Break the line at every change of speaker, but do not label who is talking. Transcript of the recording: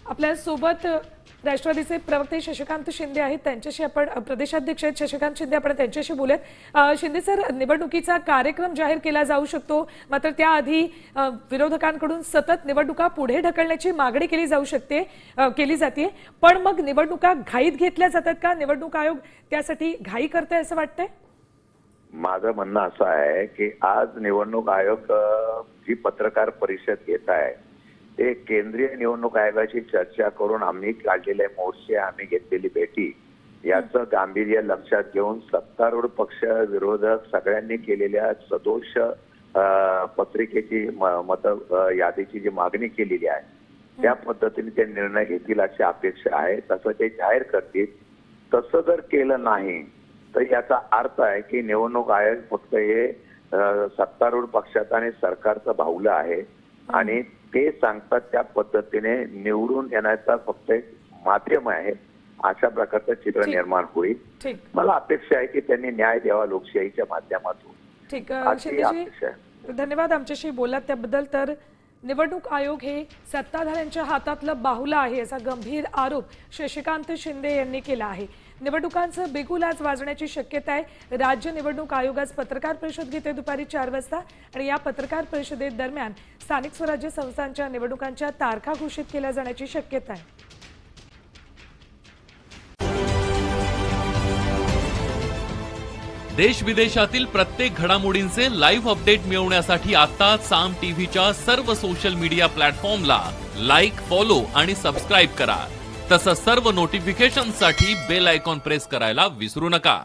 आपल्या सोबत राष्ट्रवादीचे प्रवक्ते शशिकांत शिंदे आहेत, त्यांच्याशी आपण प्रदेशाध्यक्ष आहेत शशिकांत शिंदे, आपण त्यांच्याशी बोलूयात। शिंदे सर, निवडणुकीचा कार्यक्रम जाहीर केला जाऊ शकतो, मात्र त्याआधी विरोधकांकडून सतत निवडणुका पुढे ढकलण्याची मागणी केली जाते, पण मग निवडणुका घाईत घेतल्या जातात का? निवडणूक आयोग त्यासाठी घाई करते असं वाटतंय?
माझं म्हणणं असं आहे की आज निवडणूक आयोग जी पत्रकार परिषद घेत आहे ते केंद्रीय निवडणूक आयोगाची चर्चा करून आम्ही काढलेले मोर्चे, आम्ही घेतलेली भेटी याचं गांभीर्य लक्षात घेऊन सत्तारूढ पक्ष विरोधक सगळ्यांनी केलेल्या सदोष पत्रिकेची मत यादीची जी मागणी केलेली आहे त्या पद्धतीने ते निर्णय घेतील अशी अपेक्षा आहे। तसं ते जाहीर करतील। तसं जर केलं नाही तर याचा अर्थ आहे की निवडणूक आयोग फक्त हे सत्तारूढ पक्षाचं आणि सरकारचं बाहुलं आहे आणि ते सांगतात त्या पद्धतीने निवडून येण्याचा फक्त एक माध्यम आहे, अशा प्रकारचं चित्र निर्माण होईल। मला अपेक्षा आहे की त्यांनी न्याय द्यावा लोकशाहीच्या माध्यमातून।
ठीक, शिंदेजी धन्यवाद आमच्याशी बोललात त्याबद्दल। तर निवडणूक आयोग हे सत्ताधाऱ्यांच्या हातातलं बाहुलं आहे असा गंभीर आरोप शशिकांत शिंदे यांनी केला आहे। निवडणुकांचं बिगुल आज वाजण्याची शक्यता आहे। राज्य निवडणूक आयोग आज पत्रकार परिषद घेते दुपारी 4 वाजता आणि या पत्रकार परिषदेत दरम्यान स्थानिक स्वराज्य संस्थांच्या निवडणुकांच्या तारखा घोषित केल्या जाण्याची शक्यता आहे।
देश विदेशातील प्रत्येक घडामोडींचे लाईव्ह अपडेट मिळवण्यासाठी आता साम टीव्हीच्या सर्व सोशल मीडिया प्लॅटफॉर्मला लाईक, फॉलो आणि सबस्क्राईब करा। तसंच सर्व नोटिफिकेशनसाठी बेल आयकॉन प्रेस करायला विसरू नका।